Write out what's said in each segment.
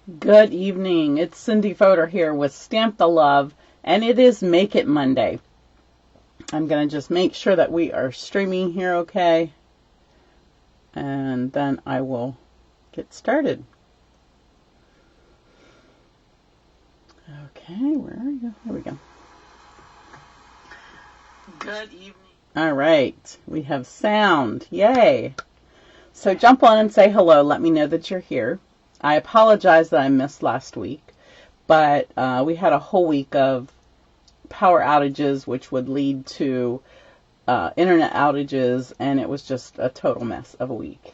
Good evening. It's Cindy Fodor here with Stamp the Love, and it is Make It Monday. I'm going to just make sure that we are streaming here okay, and then I will get started. Okay, where are you? Here we go. Good evening. All right, we have sound. Yay. So jump on and say hello. Let me know that you're here. I apologize that I missed last week, but we had a whole week of power outages, which would lead to internet outages, and it was just a total mess of a week.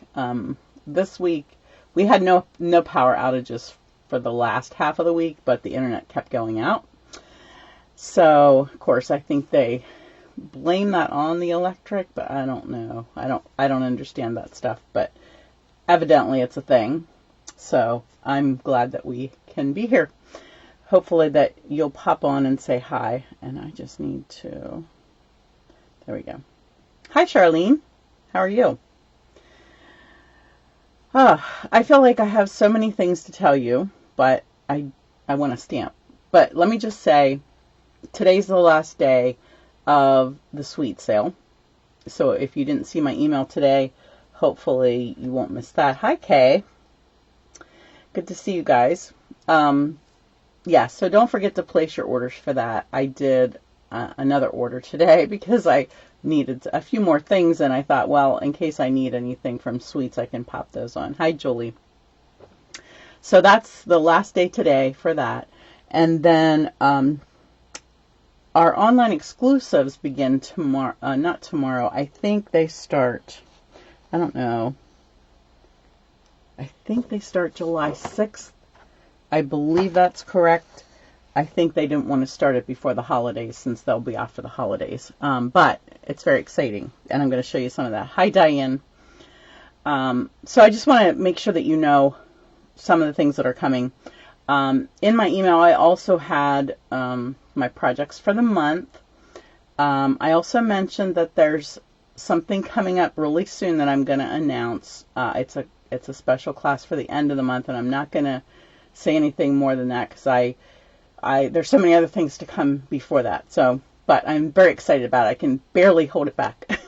This week, we had no power outages for the last half of the week, but the internet kept going out. So, of course, I think they blame that on the electric, but I don't know. I don't understand that stuff, but evidently it's a thing. So I'm glad that we can be here. Hopefully that you'll pop on and say hi. And I just need to, there we go. Hi, Charlene. How are you? I feel like I have so many things to tell you, but I want to stamp. But let me just say, today's the last day of the sweet sale. So if you didn't see my email today, hopefully you won't miss that. Hi, Kay. Good to see you guys. Yeah, so don't forget to place your orders for that. I did another order today because I needed a few more things, and I thought, well, in case I need anything from Sweets, I can pop those on. Hi, Julie. So that's the last day today for that. And then our online exclusives begin tomorrow. Not tomorrow. I think they start, I don't know. I think they start July 6th. I believe that's correct. I think they didn't want to start it before the holidays since they'll be off for the holidays. But it's very exciting, and I'm going to show you some of that. Hi, Diane. So I just want to make sure that you know some of the things that are coming. In my email, I also had my projects for the month. I also mentioned that there's something coming up really soon that I'm going to announce. It's a special class for the end of the month, and I'm not going to say anything more than that because there's so many other things to come before that. So, but I'm very excited about it. I can barely hold it back.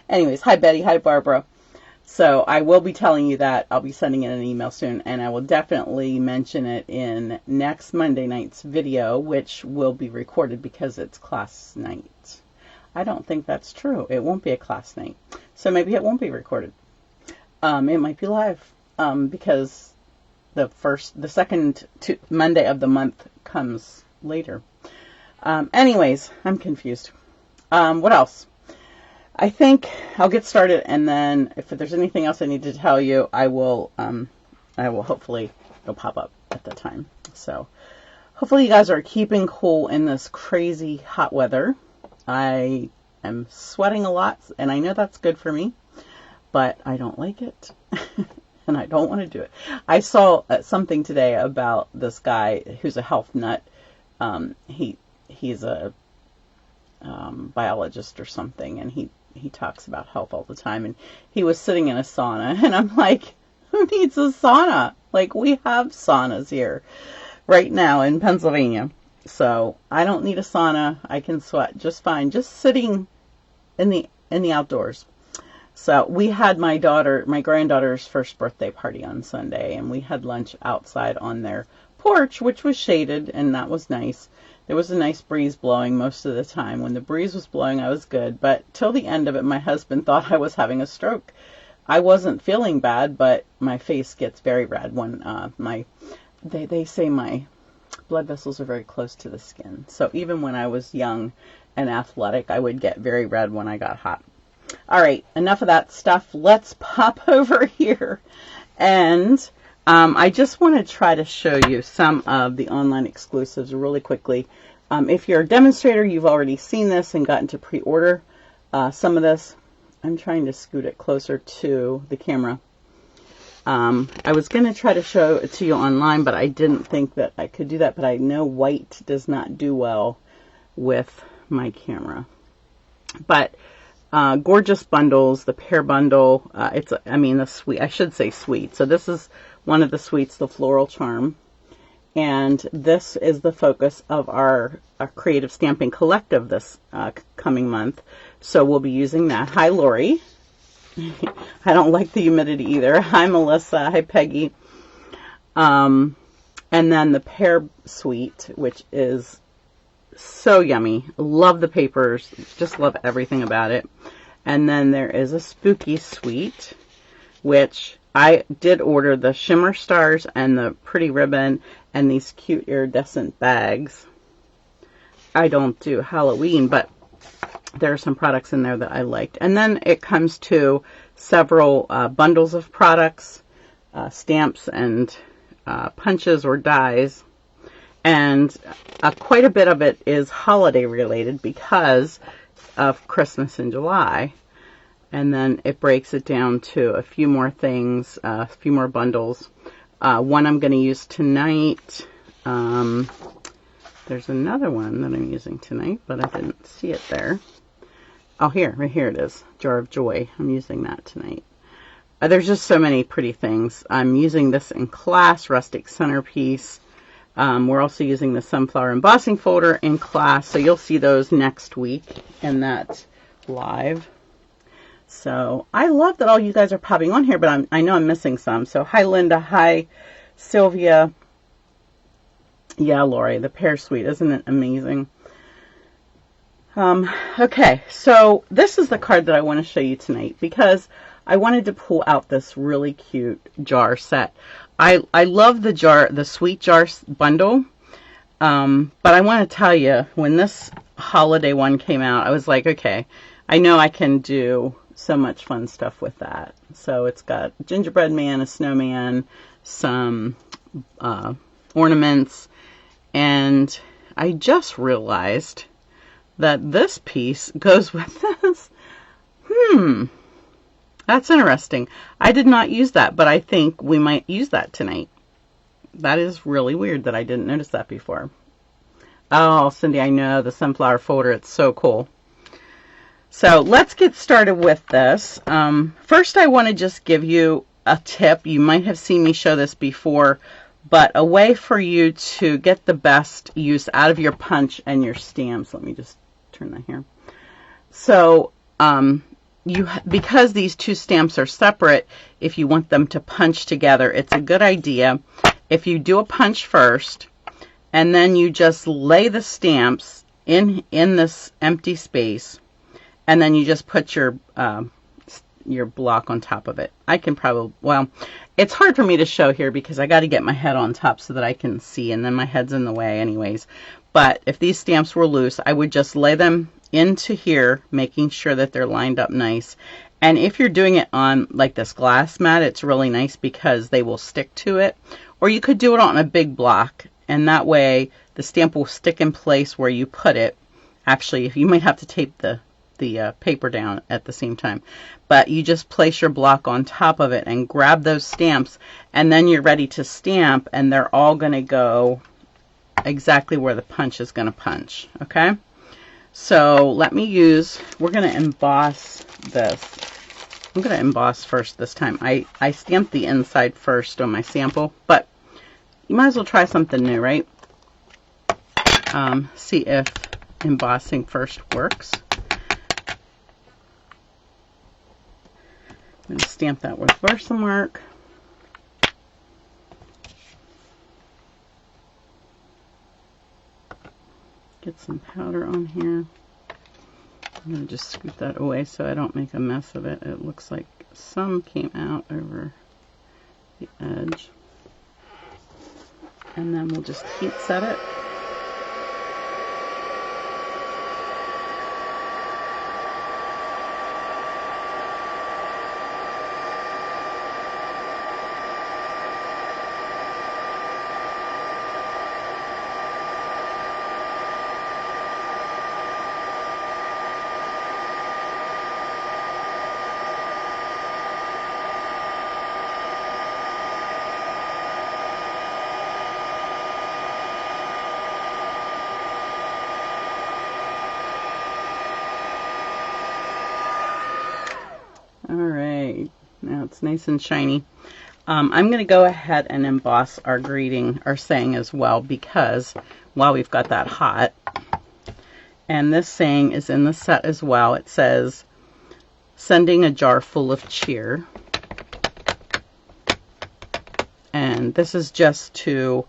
Anyways, hi Betty, hi Barbara. So I will be telling you that. I'll be sending in an email soon, and I will definitely mention it in next Monday night's video, which will be recorded because it's class night. I don't think that's true. It won't be a class night. So maybe it won't be recorded. It might be live because the second Monday of the month comes later. Anyways, I'm confused. What else? I think I'll get started, and then if there's anything else I need to tell you, I will hopefully it'll pop up at the time. So hopefully you guys are keeping cool in this crazy hot weather. I am sweating a lot, and I know that's good for me, but I don't like it. And I don't want to do it. I saw something today about this guy who's a health nut. He's a biologist or something, and he talks about health all the time. And he was sitting in a sauna, and I'm like, who needs a sauna? Like, we have saunas here right now in Pennsylvania. So I don't need a sauna. I can sweat just fine, just sitting in the outdoors. So we had my granddaughter's first birthday party on Sunday, and we had lunch outside on their porch, which was shaded, and that was nice. There was a nice breeze blowing most of the time. When the breeze was blowing, I was good, but till the end of it, my husband thought I was having a stroke. I wasn't feeling bad, but my face gets very red when they say my blood vessels are very close to the skin. So even when I was young and athletic, I would get very red when I got hot. All right, enough of that stuff. Let's pop over here. And I just want to try to show you some of the online exclusives really quickly. If you're a demonstrator, you've already seen this and gotten to pre-order some of this. I'm trying to scoot it closer to the camera. I was going to try to show it to you online, but I didn't think that I could do that. But I know white does not do well with my camera. But gorgeous bundles, the pear bundle, the sweet, I should say sweet. So this is one of the suites, the Floral Charm. And this is the focus of our creative stamping collective this coming month. So we'll be using that. Hi, Lori. I don't like the humidity either. Hi, Melissa. Hi, Peggy. And then the pear suite, which is so yummy. Love the papers. Just love everything about it. And then there is a spooky suite, which I did order the shimmer stars and the pretty ribbon and these cute iridescent bags. I don't do Halloween, but there are some products in there that I liked. And then it comes to several bundles of products, stamps and punches or dies. And quite a bit of it is holiday related because of Christmas in July. And then it breaks it down to a few more things, a few more bundles. One I'm going to use tonight. There's another one that I'm using tonight, but I didn't see it there. Oh, right here it is. Jar of Joy. I'm using that tonight. There's just so many pretty things. I'm using this in class, rustic centerpiece. We're also using the sunflower embossing folder in class, so you'll see those next week in that live. So I love that all you guys are popping on here, but I know I'm missing some. So hi, Linda. Hi, Sylvia. Yeah, Lori, the pear suite. Isn't it amazing? Okay, so this is the card that I want to show you tonight because I wanted to pull out this really cute jar set. I love the sweet jar bundle, but I want to tell you, when this holiday one came out, I was like, okay, I know I can do so much fun stuff with that. So it's got a gingerbread man, a snowman, some ornaments, and I just realized that this piece goes with this. That's interesting. I did not use that, but I think we might use that tonight. That is really weird that I didn't notice that before. Oh, Cindy, I know, the sunflower folder. It's so cool. So let's get started with this. First, I want to just give you a tip. You might have seen me show this before, but a way for you to get the best use out of your punch and your stamps. Let me just turn that here. So, because these two stamps are separate, if you want them to punch together, it's a good idea if you do a punch first, and then you just lay the stamps in this empty space, and then you just put your block on top of it. I can probably, well, it's hard for me to show here because I got to get my head on top so that I can see, and then my head's in the way anyways. But if these stamps were loose, I would just lay them into here, making sure that they're lined up nice. And if you're doing it on like this glass mat, it's really nice because they will stick to it. Or you could do it on a big block, and that way the stamp will stick in place where you put it. Actually, you might have to tape the paper down at the same time, but you just place your block on top of it and grab those stamps, and then you're ready to stamp, and they're all going to go exactly where the punch is going to punch. Okay, so we're going to emboss this. I'm going to emboss first this time. I stamped the inside first on my sample, but you might as well try something new, right? See if embossing first works. I'm going to stamp that with Versamark. Get some powder on here. I'm going to just scoot that away so I don't make a mess of it. It looks like some came out over the edge. And then we'll just heat set it. All right, now it's nice and shiny. I'm going to go ahead and emboss our greeting, our saying as well, because while we've got that hot, and this saying is in the set as well, it says, sending a jar full of cheer. And this is just to,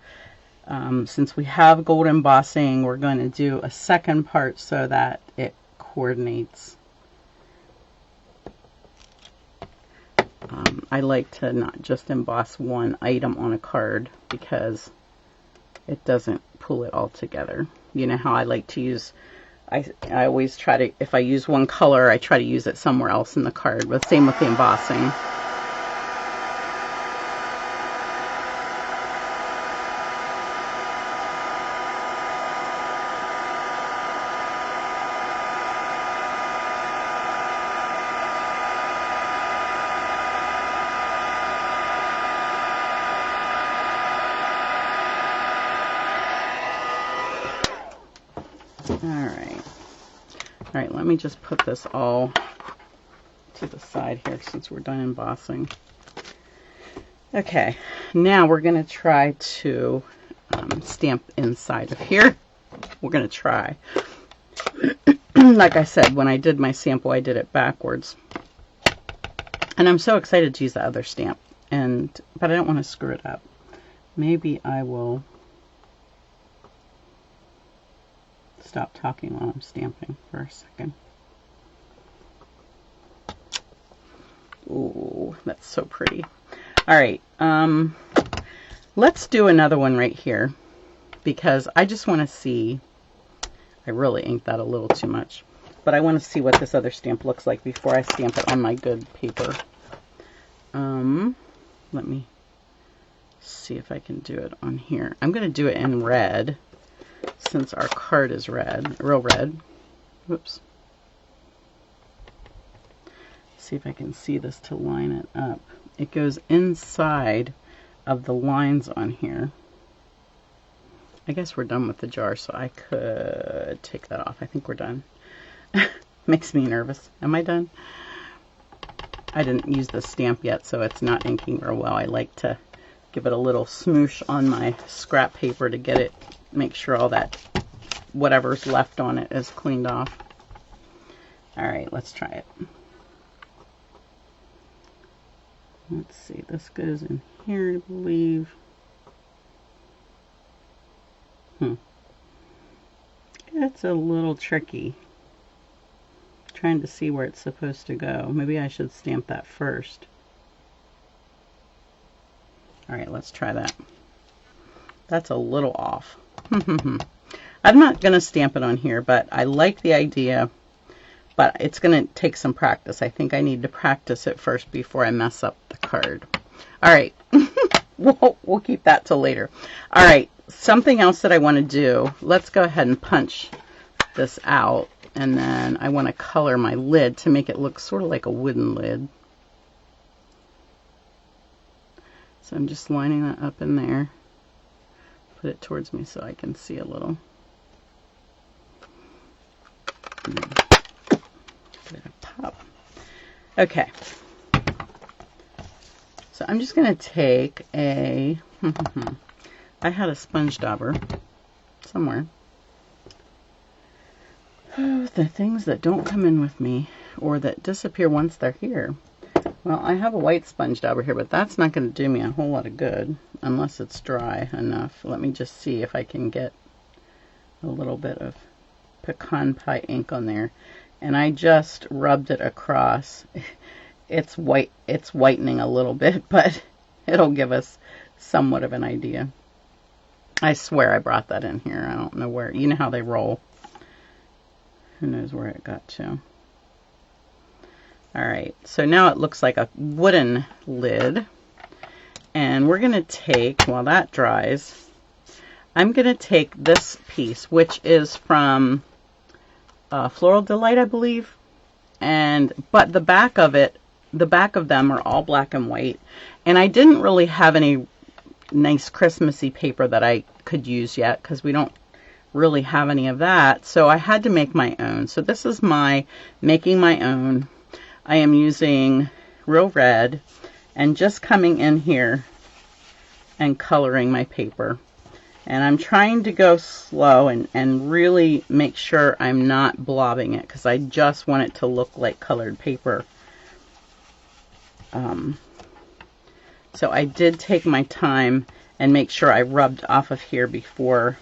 since we have gold embossing, we're going to do a second part so that it coordinates. I like to not just emboss one item on a card because it doesn't pull it all together. You know how I like to use, I always try to, if I use one color, I try to use it somewhere else in the card. But same with the embossing. All right, let me just put this all to the side here since we're done embossing. Okay, now we're going to try to stamp inside of here. We're going to try. Like I said, when I did my sample, I did it backwards. And I'm so excited to use the other stamp, but I don't want to screw it up. Maybe I will stop talking while I'm stamping for a second. Ooh, that's so pretty. All right, let's do another one right here because I just want to see, I really inked that a little too much, but I want to see what this other stamp looks like before I stamp it on my good paper. Let me see if I can do it on here. I'm going to do it in red since our card is red, real red. Whoops. See if I can see this to line it up. It goes inside of the lines on here. I guess we're done with the jar, so I could take that off. I think we're done. Makes me nervous. Am I done? I didn't use the stamp yet, so it's not inking real well. I like to give it a little smoosh on my scrap paper to get it, make sure all that whatever's left on it is cleaned off. All right, let's try it. Let's see, this goes in here, I believe. It's a little tricky. Trying to see where it's supposed to go. Maybe I should stamp that first. All right, let's try that. That's a little off. I'm not going to stamp it on here, but I like the idea, but it's going to take some practice. I think I need to practice it first before I mess up the card. All right, we'll keep that till later. All right, something else that I want to do, let's go ahead and punch this out, and then I want to color my lid to make it look sort of like a wooden lid. So I'm just lining that up in there. Put it towards me so I can see a little. Pop. Okay. So I'm just going to take a, I had a sponge dauber somewhere. Oh, the things that don't come in with me or that disappear once they're here. Well, I have a white sponge dauber here, but that's not going to do me a whole lot of good unless it's dry enough. Let me just see if I can get a little bit of pecan pie ink on there. And I just rubbed it across. It's white, it's whitening a little bit, but it'll give us somewhat of an idea. I swear I brought that in here. I don't know where. You know how they roll. Who knows where it got to. All right, so now it looks like a wooden lid. And we're going to take, while that dries, I'm going to take this piece, which is from Floral Delight, I believe. But the back of it, the back of them are all black and white. And I didn't really have any nice Christmassy paper that I could use yet because we don't really have any of that. So I had to make my own. So this is my making my own. I am using Real Red, and just coming in here and coloring my paper. And I'm trying to go slow and really make sure I'm not blobbing it, because I just want it to look like colored paper. So I did take my time and make sure I rubbed off of here before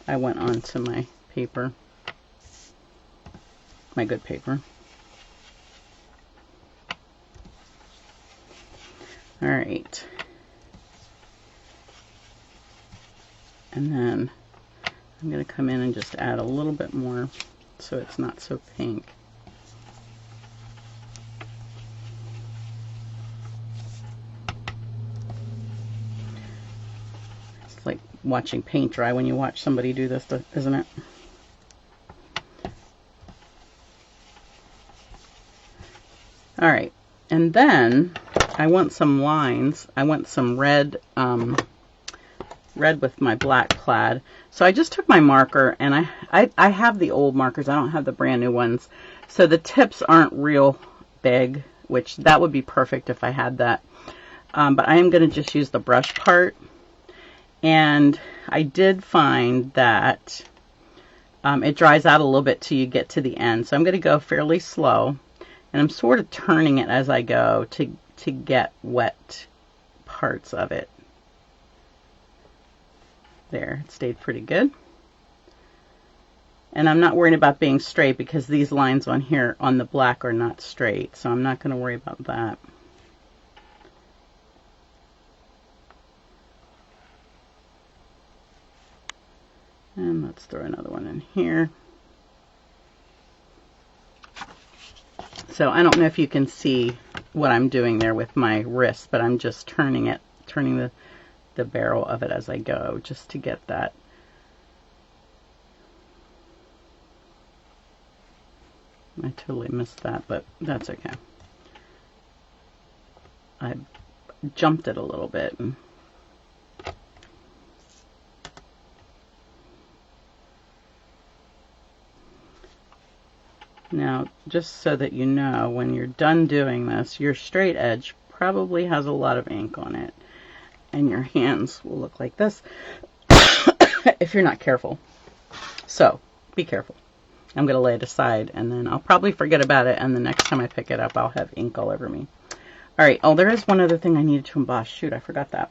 I went on to my paper, my good paper. All right. And then I'm going to come in and just add a little bit more so it's not so pink. It's like watching paint dry when you watch somebody do this, isn't it? All right. And then I want some lines. I want some red, red with my black plaid. So I just took my marker, and I have the old markers. I don't have the brand new ones. So the tips aren't real big, which that would be perfect if I had that. But I am going to just use the brush part. And I did find that it dries out a little bit till you get to the end. So I'm going to go fairly slow. And I'm sort of turning it as I go to get wet parts of it. There, it stayed pretty good. And I'm not worried about being straight because these lines on here on the black are not straight, so I'm not going to worry about that. And let's throw another one in here. So I don't know if you can see what I'm doing there with my wrist, but I'm just turning it, turning the barrel of it as I go, just to get that. I totally missed that, but that's okay. I jumped it a little bit. Now, just so that you know, when you're done doing this, your straight edge probably has a lot of ink on it. And your hands will look like this if you're not careful. So, be careful. I'm going to lay it aside, and then I'll probably forget about it, and the next time I pick it up, I'll have ink all over me. Alright, oh, there is one other thing I needed to emboss. Shoot, I forgot that.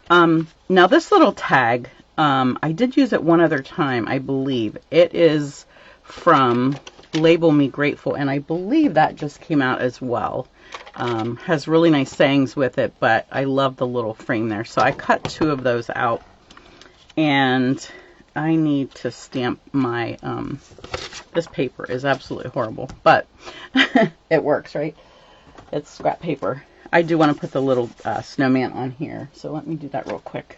Now, this little tag, I did use it one other time, I believe. It is from Label Me Grateful, and I believe that just came out as well. Has really nice sayings with it, but I love the little frame there. So I cut 2 of those out, and I need to stamp my, this paper is absolutely horrible, but it works, right? It's scrap paper. I do want to put the little snowman on here, so let me do that real quick.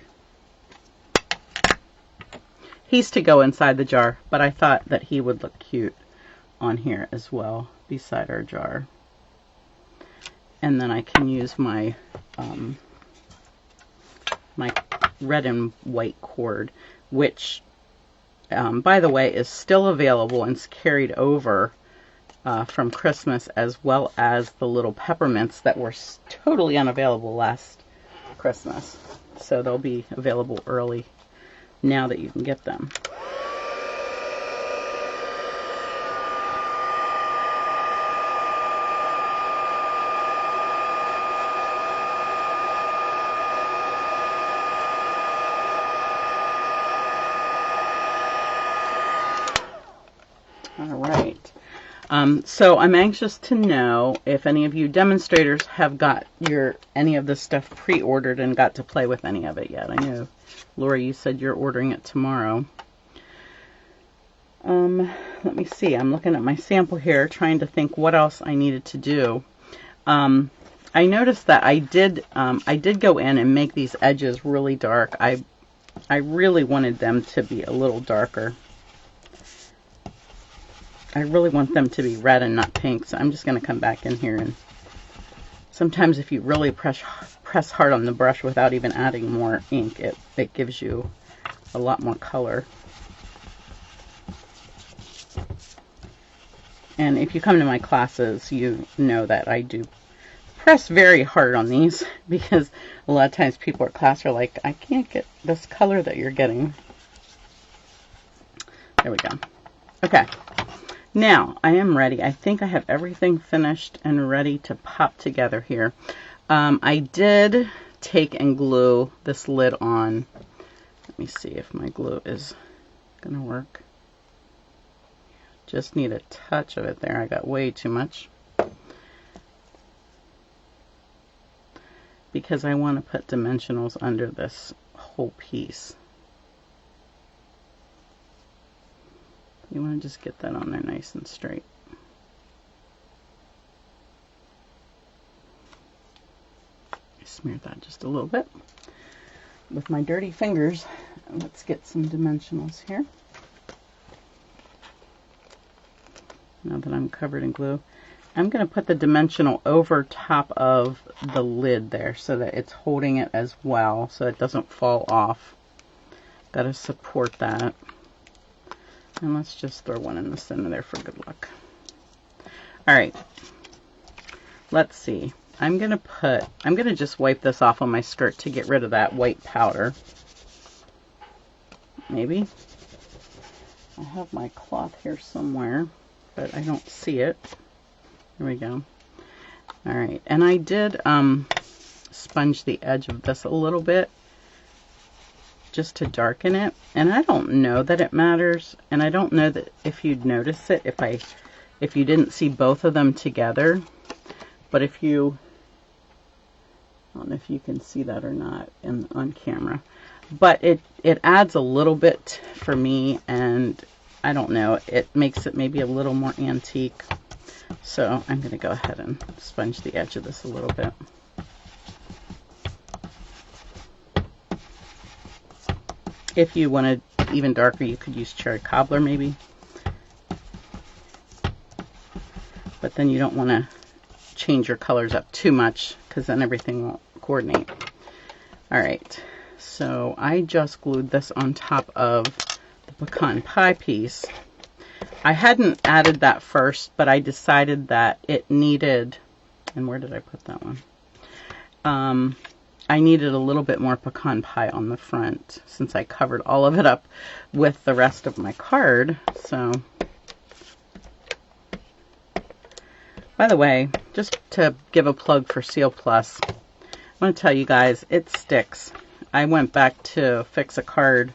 He's to go inside the jar, but I thought that he would look cute on here as well, beside our jar. And then I can use my my red and white cord, which, by the way, is still available and is carried over from Christmas, as well as the little peppermints that were totally unavailable last Christmas. So they'll be available early now that you can get them. So I'm anxious to know if any of you demonstrators have got any of this stuff pre-ordered and got to play with any of it yet. I know, Laura, you said you're ordering it tomorrow. Let me see. I'm looking at my sample here, trying to think what else I needed to do. I noticed that I did go in and make these edges really dark. I really wanted them to be a little darker. I really want them to be red and not pink, so I'm just going to come back in here, and sometimes if you really press hard on the brush without even adding more ink, it gives you a lot more color. And if you come to my classes, you know that I do press very hard on these because a lot of times people at class are like, I can't get this color that you're getting. There we go. Okay. Now I am ready. I think I have everything finished and ready to pop together here. I did take and glue this lid on. Let me see if my glue is going to work. Just need a touch of it there. I got way too much. Because I want to put dimensionals under this whole piece. You want to just get that on there nice and straight. I smeared that just a little bit with my dirty fingers. Let's get some dimensionals here. Now that I'm covered in glue, I'm going to put the dimensional over top of the lid there so that it's holding it as well, so it doesn't fall off. Got to support that. And let's just throw one in the center there for good luck. All right. Let's see. I'm going to just wipe this off on my skirt to get rid of that white powder. Maybe. I have my cloth here somewhere, but I don't see it. Here we go. All right, and I did sponge the edge of this a little bit just to darken it, and I don't know that it matters, and I don't know that if you'd notice it if you didn't see both of them together, but if you, I don't know if you can see that or not on camera, but it adds a little bit for me, and I don't know, it makes it maybe a little more antique. So I'm going to go ahead and sponge the edge of this a little bit. If you wanted even darker, you could use cherry cobbler maybe. But then you don't want to change your colors up too much because then everything won't coordinate. All right, so I just glued this on top of the pecan pie piece. I hadn't added that first, but I decided that it needed, and where did I put that one? I needed a little bit more pecan pie on the front since I covered all of it up with the rest of my card. So, by the way, just to give a plug for Seal Plus, I want to tell you guys, it sticks. I went back to fix a card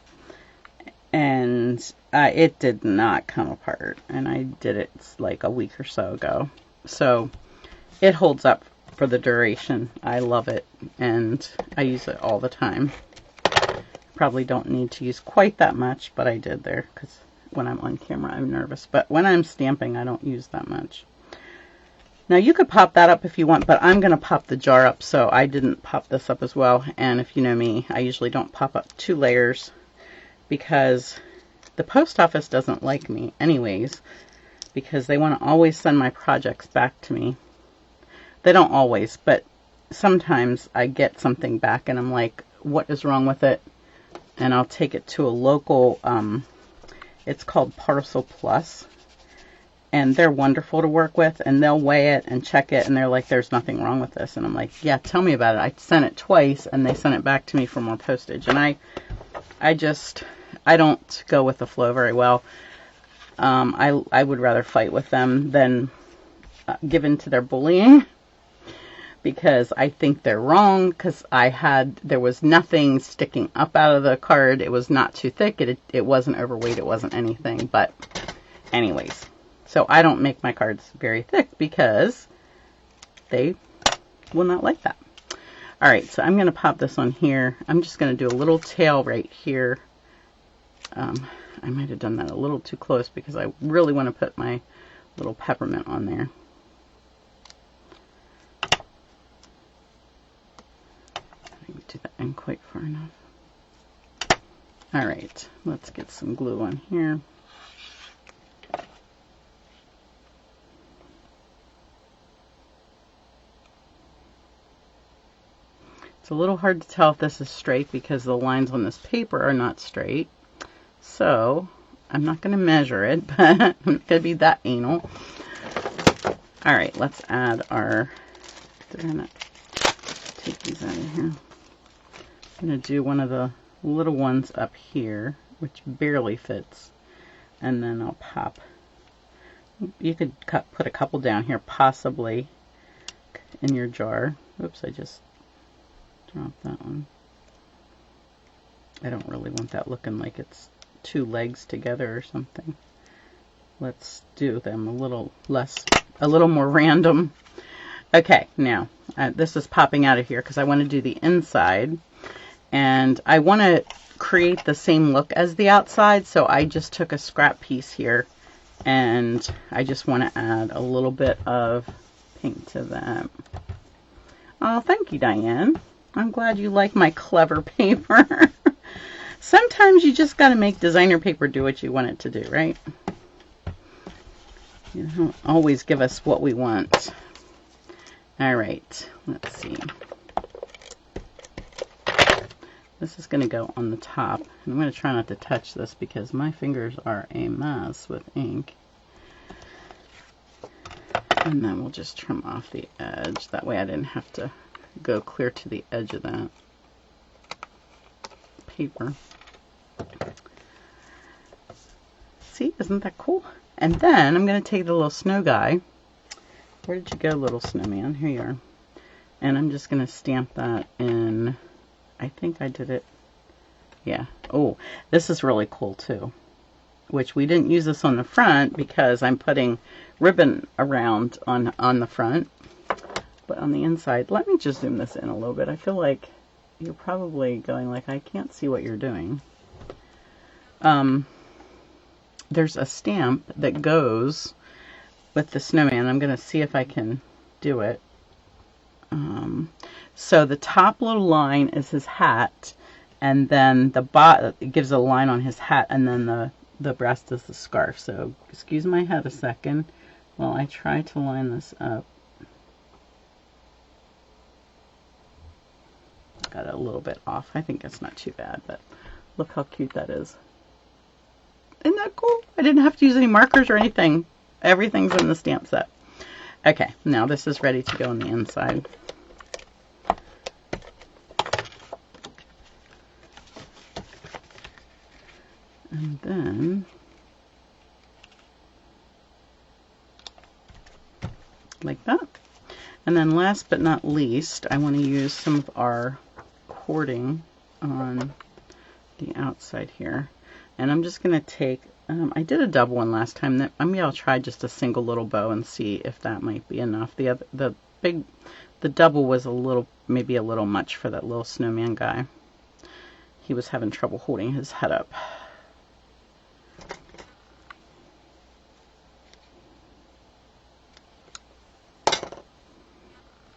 and it did not come apart, and I did it like a week or so ago. So it holds up for the duration. I love it, and I use it all the time. Probably don't need to use quite that much, but I did there because when I'm on camera I'm nervous. But when I'm stamping I don't use that much. Now you could pop that up if you want, but I'm going to pop the jar up, so I didn't pop this up as well. And if you know me, I usually don't pop up 2 layers because the post office doesn't like me anyways, because they want to always send my projects back to me. They don't always, but sometimes I get something back and I'm like, what is wrong with it? And I'll take it to a local, it's called Parcel Plus, and they're wonderful to work with, and they'll weigh it and check it, and they're like, there's nothing wrong with this. And I'm like, yeah, tell me about it. I sent it twice and they sent it back to me for more postage, and I don't go with the flow very well. I would rather fight with them than give in to their bullying, because I think they're wrong, because there was nothing sticking up out of the card. It was not too thick. It wasn't overweight. It wasn't anything. But anyways, so I don't make my cards very thick because they will not like that. All right, so I'm going to pop this on here. I'm just going to do a little tail right here. I might have done that a little too close because I really want to put my little peppermint on there. I didn't do that in quite far enough. All right, let's get some glue on here. It's a little hard to tell if this is straight because the lines on this paper are not straight. So I'm not going to measure it, but I'm not going to be that anal. All right, let's add our They're gonna take these out of here. I'm gonna do one of the little ones up here, which barely fits, and then I'll pop. You could put a couple down here, possibly, in your jar. Oops, I just dropped that one. I don't really want that looking like it's two legs together or something. Let's do them a little more random. Okay, now this is popping out of here because I want to do the inside, and I want to create the same look as the outside, so I just took a scrap piece here and I just want to add a little bit of pink to that. Oh, thank you, Diane. I'm glad you like my clever paper. Sometimes you just got to make designer paper do what you want it to do, right? You don't always give us what we want. All right, let's see. This is going to go on the top. I'm going to try not to touch this because my fingers are a mess with ink. And then we'll just trim off the edge. That way I didn't have to go clear to the edge of that paper. See, isn't that cool? And then I'm going to take the little snow guy. Where did you go, little snowman? Here you are. And I'm just going to stamp that in. I think I did it. Yeah. Oh, this is really cool too. Which we didn't use this on the front because I'm putting ribbon around on the front. But on the inside, let me just zoom this in a little bit. I feel like you're probably going like, I can't see what you're doing. There's a stamp that goes with the snowman. I'm going to see if I can do it. So the top little line is his hat, and then the bottom gives a line on his hat, and then the breast is the scarf. So excuse my head a second while I try to line this up. Got it a little bit off. I think it's not too bad, but look how cute that is. Isn't that cool? I didn't have to use any markers or anything. Everything's in the stamp set. Okay, now this is ready to go on the inside. And then, like that. And then last but not least, I want to use some of our cording on the outside here. And I'm just going to take, I did a double one last time. Maybe I'll try just a single little bow and see if that might be enough. The double was maybe a little much for that little snowman guy. He was having trouble holding his head up.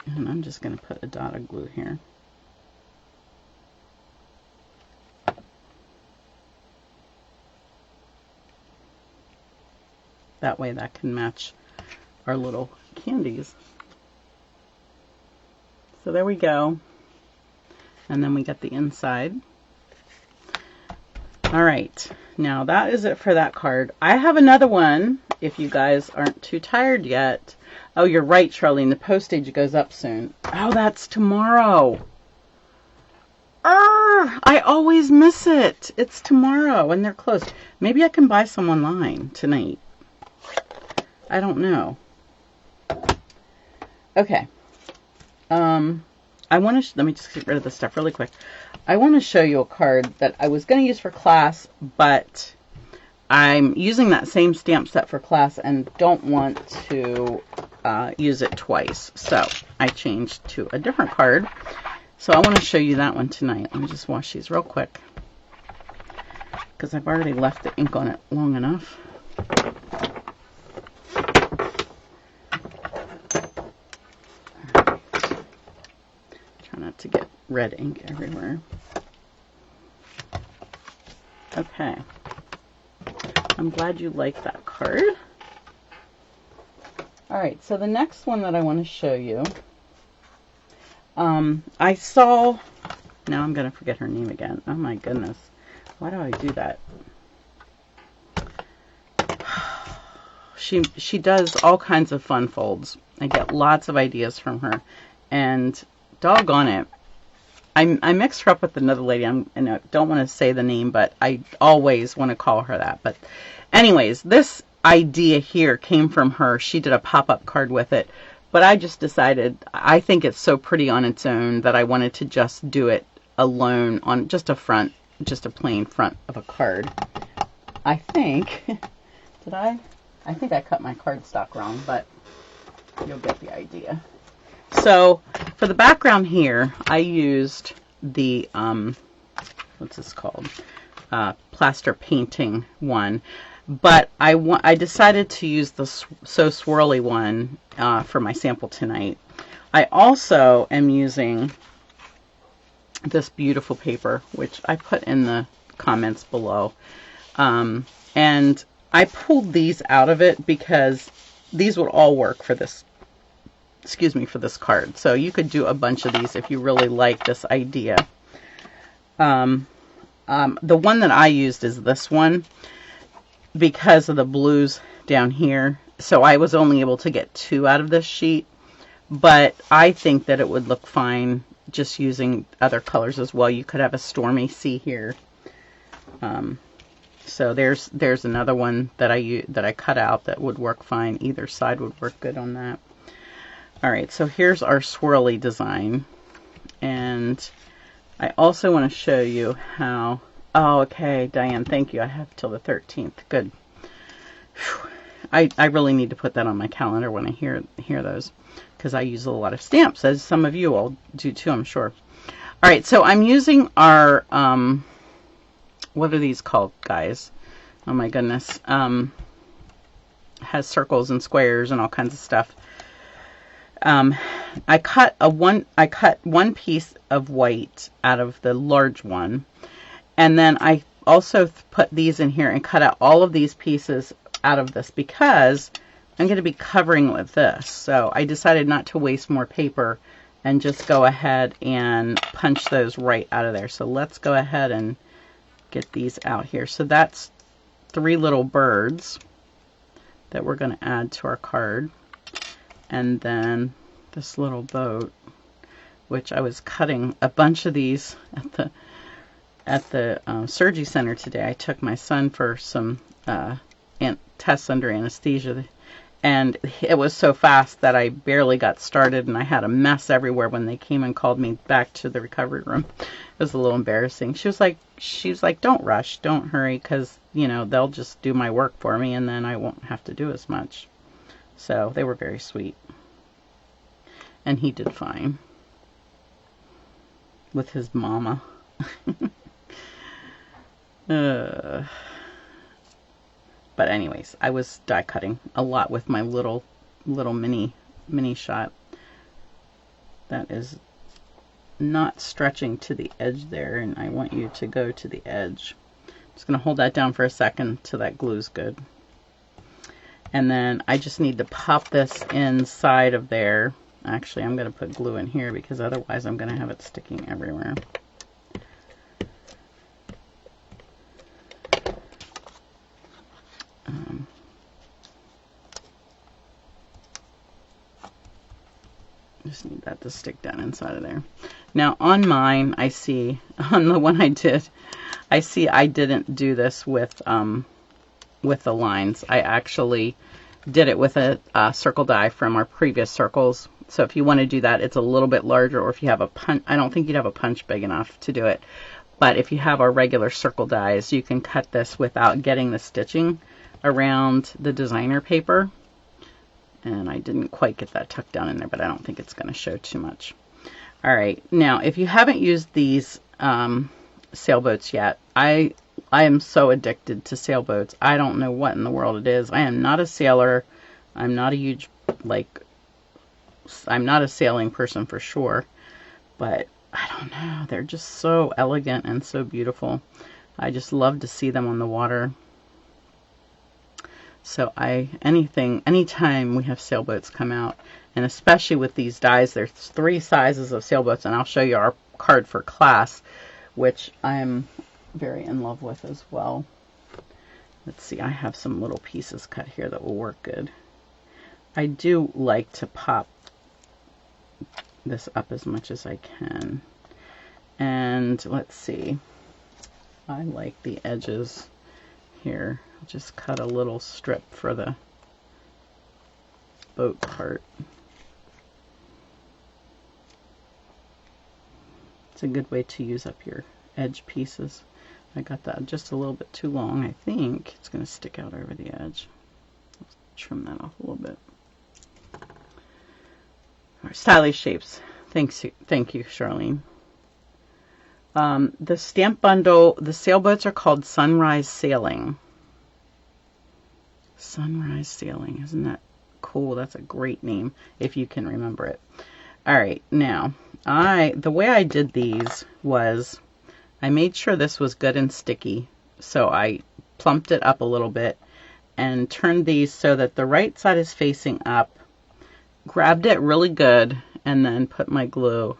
And I'm just going to put a dot of glue here. That way that can match our little candies. So there we go. And then we got the inside. All right, now that is it for that card. I have another one if you guys aren't too tired yet. Oh, you're right, Charlene. The postage goes up soon. Oh, that's tomorrow. I always miss it. It's tomorrow and they're closed. Maybe I can buy some online tonight. I don't know. Okay. I want to, let me just get rid of this stuff really quick. I want to show you a card that I was going to use for class, but I'm using that same stamp set for class and don't want to use it twice. So I changed to a different card. So I want to show you that one tonight. Let me just wash these real quick because I've already left the ink on it long enough. Try not to get red ink everywhere. Okay. I'm glad you like that card. All right, so the next one that I want to show you, I saw, now I'm going to forget her name again. Oh my goodness. Why do I do that? She does all kinds of fun folds. I get lots of ideas from her, and doggone it, I mixed her up with another lady. And I don't want to say the name, but I always want to call her that. But anyways, this idea here came from her. She did a pop-up card with it, but I just decided I think it's so pretty on its own that I wanted to just do it alone on just a plain front of a card. I think, I think I cut my cardstock wrong, but you'll get the idea. So for the background here, I used the, what's this called? Plaster painting one. But I decided to use the So Swirly one for my sample tonight. I also am using this beautiful paper, which I put in the comments below. And I pulled these out of it because these would all work for this, for this card. So you could do a bunch of these if you really like this idea. The one that I used is this one because of the blues down here. So I was only able to get 2 out of this sheet, but I think that it would look fine just using other colors as well. You could have a stormy sea here. So there's another one that I cut out that would work fine. Either side would work good on that. All right, so here's our swirly design, and I also want to show you how. Oh, okay, Diane, thank you. I have till the 13th. Good. Whew. I really need to put that on my calendar when I hear those, because I use a lot of stamps, as some of you all do too, I'm sure. All right, so I'm using our what are these called, guys? Oh my goodness. Has circles and squares and all kinds of stuff. I cut one piece of white out of the large one, and then I also put these in here and cut out all of these pieces out of this because I'm going to be covering with this. So I decided not to waste more paper and just go ahead and punch those right out of there. So let's go ahead and get these out here. So that's 3 little birds that we're going to add to our card. And then this little boat, which I was cutting a bunch of these at the surgery center today. I took my son for some tests under anesthesia, and it was so fast that I barely got started, and I had a mess everywhere when they came and called me back to the recovery room. It was a little embarrassing. She was like, don't rush, don't hurry, because they'll just do my work for me, and then I won't have to do as much. So they were very sweet, and he did fine with his mama. But anyways, I was die cutting a lot with my little mini shot. That is not stretching to the edge there, and I want you to go to the edge. I'm just going to hold that down for a second till that glue's good. And then I just need to pop this inside of there. Actually, I'm going to put glue in here because otherwise I'm going to have it sticking everywhere. Just need that to stick down inside of there. Now on mine, I see, on the one I did, I see I didn't do this with the lines. I actually did it with a circle die from our previous circles. So if you want to do that, it's a little bit larger, or if you have a punch, I don't think you'd have a punch big enough to do it. But if you have our regular circle dies, you can cut this without getting the stitching around the designer paper. And I didn't quite get that tucked down in there, but I don't think it's going to show too much. All right, now if you haven't used these sailboats yet, I am so addicted to sailboats. I don't know what in the world it is. I am not a sailor. I'm not a huge, I'm not a sailing person for sure, but I don't know. They're just so elegant and so beautiful. I just love to see them on the water. So anytime we have sailboats come out, and especially with these dies, there's 3 sizes of sailboats, and I'll show you our card for class, which I'm very in love with as well. Let's see, I have some little pieces cut here that will work good. I do like to pop this up as much as I can. And let's see, I like the edges here. I'll just cut a little strip for the boat part. It's a good way to use up your edge pieces. I got that just a little bit too long. I think it's going to stick out over the edge. Let's trim that off a little bit. Our stylish shapes. Thank you, Charlene. The stamp bundle, the sailboats are called Sunrise Sailing. Sunrise Sailing, isn't that cool? That's a great name if you can remember it. All right, now the way I did these was I made sure this was good and sticky, so I plumped it up a little bit and turned these so that the right side is facing up, grabbed it really good, and then put my glue,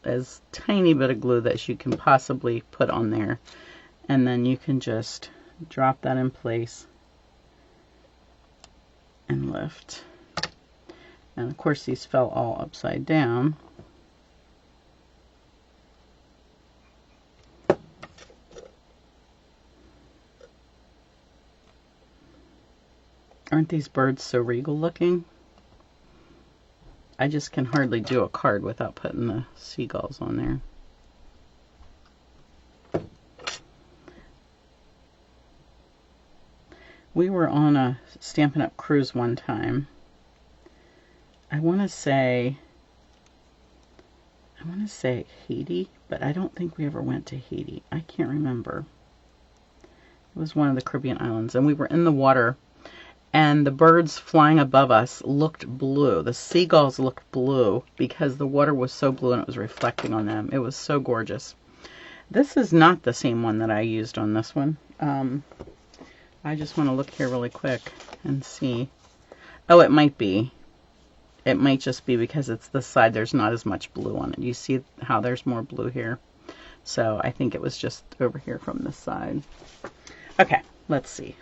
as tiny bit of glue that you can possibly put on there, and then you can just drop that in place and lift. And of course these fell all upside down. Aren't these birds so regal looking? I just can hardly do a card without putting the seagulls on there. We were on a Stampin' Up! Cruise one time. I want to say Haiti, but I don't think we ever went to Haiti. I can't remember. It was one of the Caribbean islands, and we were in the water, and the birds flying above us looked blue. The seagulls looked blue because the water was so blue and it was reflecting on them. It was so gorgeous. This is not the same one that I used on this one. I just want to look here really quick and see. Oh, it might be. It might just be because it's this side, there's not as much blue on it. You see how there's more blue here? So I think it was just over here from this side. Okay, let's see.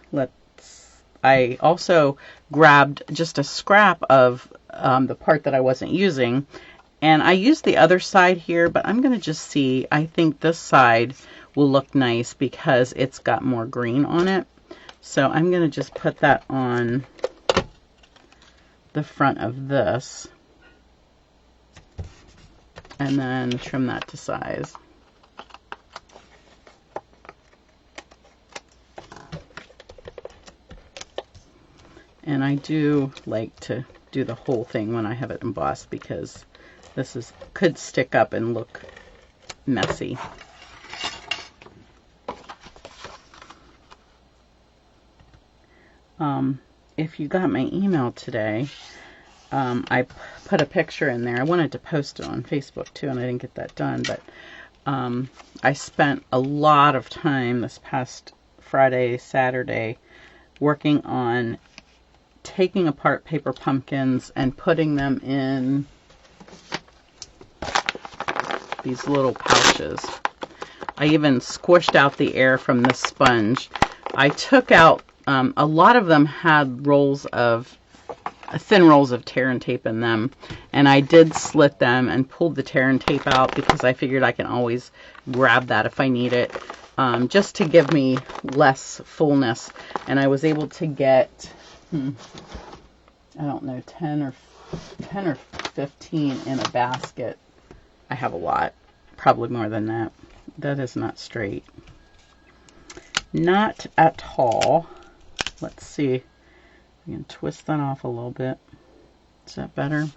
I also grabbed just a scrap of the part that I wasn't using, and I used the other side here, but I'm going to just see. I think this side will look nice because it's got more green on it. So I'm going to just put that on the front of this and then trim that to size. And I do like to do the whole thing when I have it embossed because this could stick up and look messy. If you got my email today, I put a picture in there. I wanted to post it on Facebook too, and I didn't get that done, but I spent a lot of time this past Friday, Saturday, working on taking apart paper pumpkins and putting them in these little pouches. I even squished out the air from the sponge. I took out, a lot of them had thin rolls of tear and tape in them, and I did slit them and pulled the tear and tape out because I figured I can always grab that if I need it, just to give me less fullness. And I was able to get, I don't know, 10 or 15 in a basket. I have a lot, probably more than that. That is not straight. Not at all. Let's see. We can twist that off a little bit. Is that better?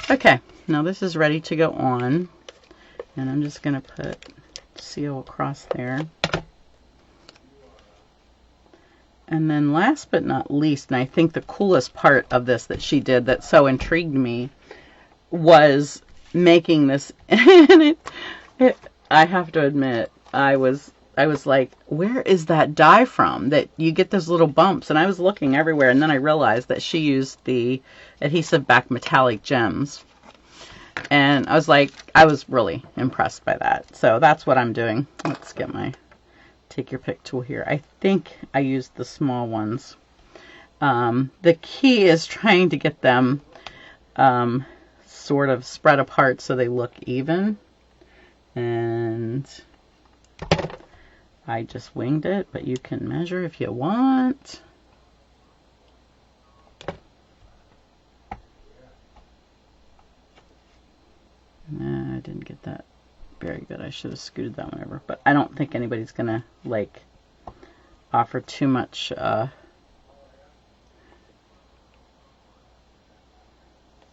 Okay, now this is ready to go on. And I'm just going to put seal across there. And then last but not least, and I think the coolest part of this that she did that so intrigued me was making this. And I have to admit, I was like, where is that dye from that you get those little bumps? And I was looking everywhere, and then I realized that she used the adhesive back metallic gems. And I was like, I was really impressed by that. So that's what I'm doing. Let's get my take your pick tool here. I think I used the small ones. The key is trying to get them sort of spread apart so they look even. And I just winged it, but you can measure if you want. I didn't get that very good. I should have scooted that one over, but I don't think anybody's gonna like offer too much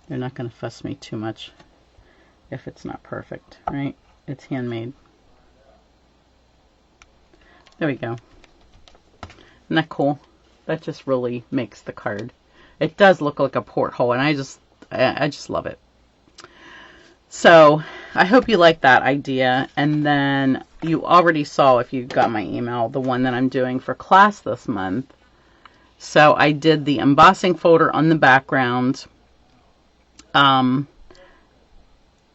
they're not gonna fuss me too much if it's not perfect, right? It's handmade. There we go. Isn't that cool? That just really makes the card. It does look like a porthole, and I just love it. So I hope you like that idea. And then you already saw, if you got my email, the one that I'm doing for class this month. So I did the embossing folder on the background.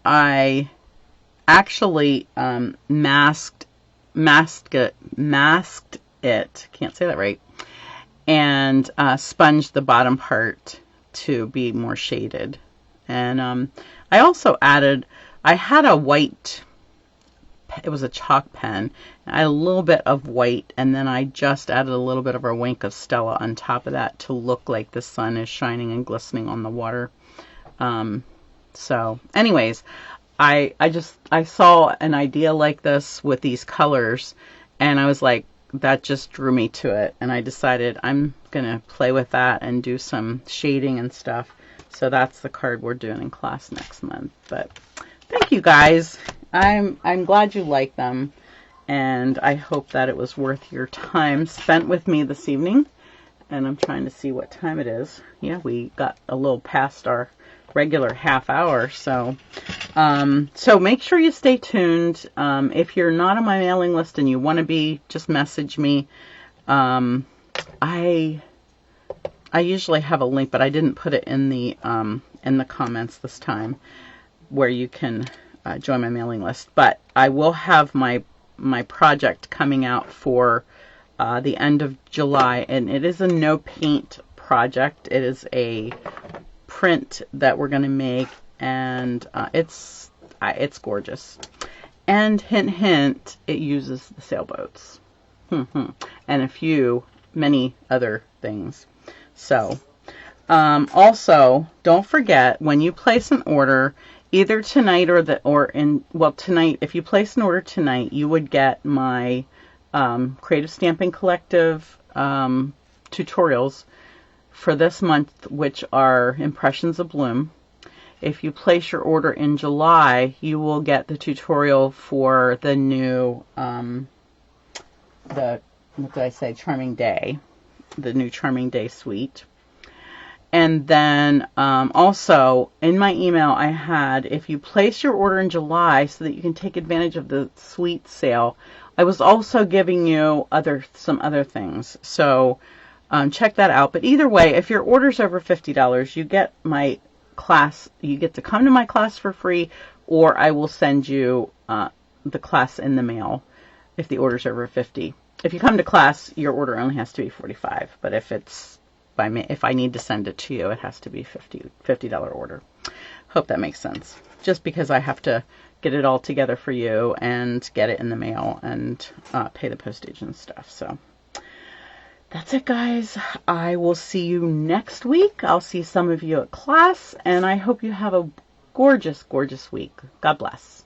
I actually masked it, can't say that right, and sponged the bottom part to be more shaded. And I also added, I had a white, it was a chalk pen, I had a little bit of white, and then I just added a little bit of a wink of Stella on top of that to look like the sun is shining and glistening on the water. So anyways, I saw an idea like this with these colors, and I was like, that just drew me to it, and I decided I'm gonna play with that and do some shading and stuff. So that's the card we're doing in class next month. But thank you guys. I'm glad you like them, and I hope that it was worth your time spent with me this evening. And I'm trying to see what time it is. Yeah, we got a little past our regular half hour. So make sure you stay tuned. If you're not on my mailing list and you want to be, just message me. I usually have a link, but I didn't put it in the comments this time, where you can join my mailing list. But I will have my project coming out for the end of July, and it is a no paint project. It is a print that we're going to make, and it's gorgeous. And hint, it uses the sailboats and many other things. So also, don't forget, when you place an order, either tonight tonight, if you place an order tonight, you would get my Creative Stamping Collective tutorials for this month, which are Impressions of Bloom. If you place your order in July, you will get the tutorial for the new Charming Day, the new Charming Day suite. And then also in my email I had, if you place your order in July so that you can take advantage of the suite sale, I was also giving you some other things. So check that out. But either way, if your order's over $50, you get my class, you get to come to my class for free, or I will send you the class in the mail if the order's over $50. If you come to class, your order only has to be $45, but if I need to send it to you, it has to be $50 order. Hope that makes sense. Just because I have to get it all together for you and get it in the mail and pay the postage and stuff. So that's it, guys. I will see you next week. I'll see some of you at class, and I hope you have a gorgeous, gorgeous week. God bless.